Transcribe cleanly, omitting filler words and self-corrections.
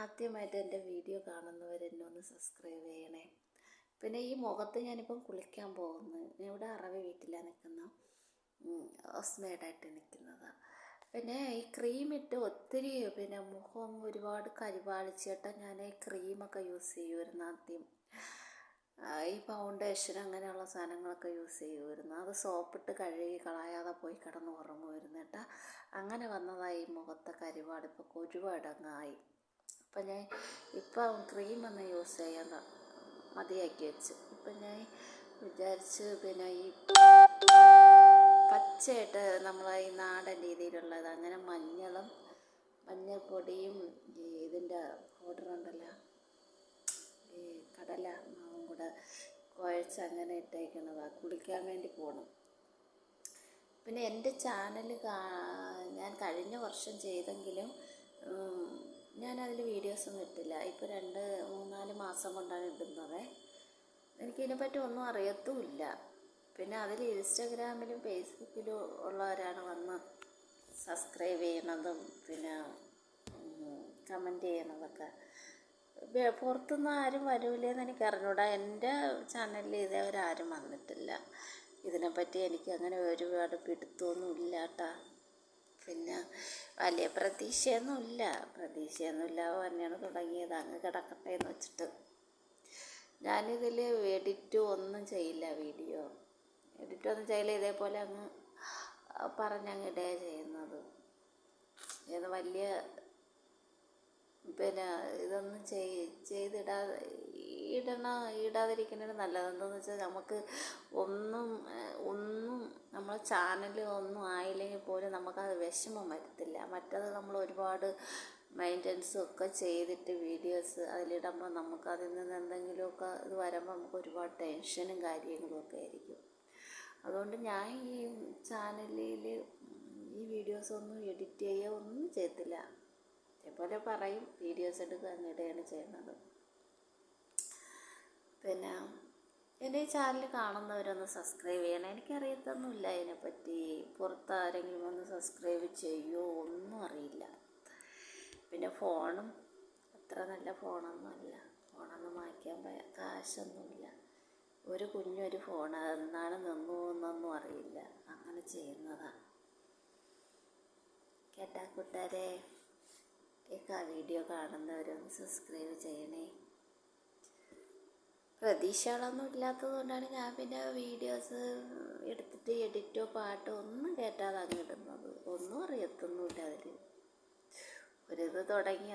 ആദ്യമായിട്ട് എൻ്റെ വീഡിയോ കാണുന്നവരെന്നെ ഒന്ന് സബ്സ്ക്രൈബ് ചെയ്യണേ. പിന്നെ ഈ മുഖത്ത് ഞാനിപ്പം കുളിക്കാൻ പോകുന്നു. ഇവിടെ അറബി വീട്ടിലാണ് നിൽക്കുന്ന, ഹൗസ്മെയ്ഡായിട്ട് നിൽക്കുന്നത്. പിന്നെ ഈ ക്രീമിട്ട് ഒത്തിരി പിന്നെ മുഖം ഒരുപാട് കരിവാളിച്ചിട്ട് ഞാൻ ഈ ക്രീമൊക്കെ യൂസ് ചെയ്യുമായിരുന്നു ആദ്യം. ഈ ഫൗണ്ടേഷൻ അങ്ങനെയുള്ള സാധനങ്ങളൊക്കെ യൂസ് ചെയ്യുമായിരുന്നു. അത് സോപ്പിട്ട് കഴുകി കളയാതെ പോയി കിടന്ന് ഉറങ്ങുമായിരുന്നു കേട്ടോ. അങ്ങനെ വന്നതായി മുഖത്തെ കരിവാട് ഇപ്പോൾ ഒരുപാടങ്ങായി. അപ്പം ഞാൻ ഇപ്പം ക്രീമൊന്നും യൂസ് ചെയ്യാൻ മതിയാക്കി വെച്ചു. ഇപ്പം ഞാൻ വിചാരിച്ച് പിന്നെ ഈ പച്ചയായിട്ട് നമ്മളെ ഈ നാടൻ രീതിയിലുള്ളത്, അങ്ങനെ മഞ്ഞൾപ്പൊടിയും ഈ ഇതിൻ്റെ പൗഡറുണ്ടല്ലോ, ഈ കടല മാവും കൂടെ കുഴച്ച് അങ്ങനെ ഇട്ടേക്കുന്നതാണ്. കുളിക്കാൻ വേണ്ടി പോകണം. പിന്നെ എൻ്റെ ചാനൽ ഞാൻ കഴിഞ്ഞ വർഷം ചെയ്തെങ്കിലും ഞാനതിൽ വീഡിയോസൊന്നും ഇട്ടില്ല. ഇപ്പോൾ 2-3-4 മാസം കൊണ്ടാണ് ഇടുന്നത്. എനിക്കിതിനെപ്പറ്റി ഒന്നും അറിയത്തുമില്ല. പിന്നെ അതിൽ ഇൻസ്റ്റാഗ്രാമിലും ഫേസ്ബുക്കിലും ഉള്ളവരാണ് വന്ന് സബ്സ്ക്രൈബ് ചെയ്യണതും പിന്നെ കമൻറ്റ് ചെയ്യണതൊക്കെ. പുറത്തുനിന്ന് ആരും വരൂലേന്ന് എനിക്ക് അറിഞ്ഞൂടാ. എൻ്റെ ചാനലിൽ ഇതേവരാരും വന്നിട്ടില്ല. ഇതിനെപ്പറ്റി എനിക്ക് അങ്ങനെ ഒരുപാട് പിടുത്തമൊന്നുമില്ല കേട്ടോ. പിന്നെ വലിയ പ്രതീക്ഷയൊന്നുമില്ല തന്നെയാണ് തുടങ്ങിയത്. അങ്ങ് കിടക്കട്ടെ എന്ന് വെച്ചിട്ട് ഞാനിതിൽ ഒന്നും ചെയ്യില്ല. എഡിറ്റൊന്നും ചെയ്യില്ല. ഇതേപോലെ അങ്ങ് പറഞ്ഞങ്ങ് ഇടുക ചെയ്യുന്നത്. ഇത് വലിയ പിന്നെ ഇതൊന്നും ഇടാതിരിക്കുന്നതാണ് നല്ലത്. എന്താണെന്ന് വെച്ചാൽ നമുക്ക് ഒന്നും നമ്മളെ ചാനൽ ഒന്നും ആയില്ലെങ്കിൽ പോലും നമുക്കത് വിഷമം വരത്തില്ല. മറ്റത് നമ്മൾ ഒരുപാട് മെയിൻ്റനൻസും ഒക്കെ ചെയ്തിട്ട് വീഡിയോസ് അതിലിടുമ്പോൾ നമുക്ക് അതിൽ നിന്ന് എന്തെങ്കിലുമൊക്കെ ഇത് വരുമ്പോൾ നമുക്ക് ഒരുപാട് ടെൻഷനും കാര്യങ്ങളും ഒക്കെ ആയിരിക്കും. അതുകൊണ്ട് ഞാൻ ഈ ചാനലിൽ ഈ വീഡിയോസൊന്നും എഡിറ്റ് ചെയ്യുക ഒന്നും ചെയ്യത്തില്ല. അതേപോലെ പറയും, വീഡിയോസ് എടുക്കുക, എന്നിടുകയാണ് ചെയ്യുന്നത്. പിന്നെ എൻ്റെ ഈ ചാനൽ കാണുന്നവരൊന്ന് സബ്സ്ക്രൈബ് ചെയ്യണം. എനിക്കറിയത്തൊന്നുമില്ല ഇതിനെപ്പറ്റി. പുറത്ത് ആരെങ്കിലും ഒന്ന് സബ്സ്ക്രൈബ് ചെയ്യുമോ ഒന്നും അറിയില്ല. പിന്നെ ഫോണും അത്ര നല്ല ഫോണൊന്നുമല്ല. ഫോണൊന്നും വാങ്ങിക്കാൻ കാശൊന്നുമില്ല. ഒരു കുഞ്ഞൊരു ഫോൺ, എന്നാണ് നിന്നു എന്നൊന്നും അറിയില്ല. അങ്ങനെ ചെയ്യുന്നതാണ് കേട്ടാ കൂട്ടുകാരെ. വീഡിയോ കാണുന്നവരൊന്ന് സബ്സ്ക്രൈബ് ചെയ്യണേ. പ്രതീക്ഷകളൊന്നും ഇല്ലാത്തത് കൊണ്ടാണ് ഞാൻ പിന്നെ വീഡിയോസ് എടുത്തിട്ട് എഡിറ്റോ പാട്ടോ ഒന്നും കേട്ടാതെ അങ്ങ് ഇടുന്നത്. ഒന്നും അറിയത്തൊന്നുമില്ല അതിൽ. ഒരിത് തുടങ്ങി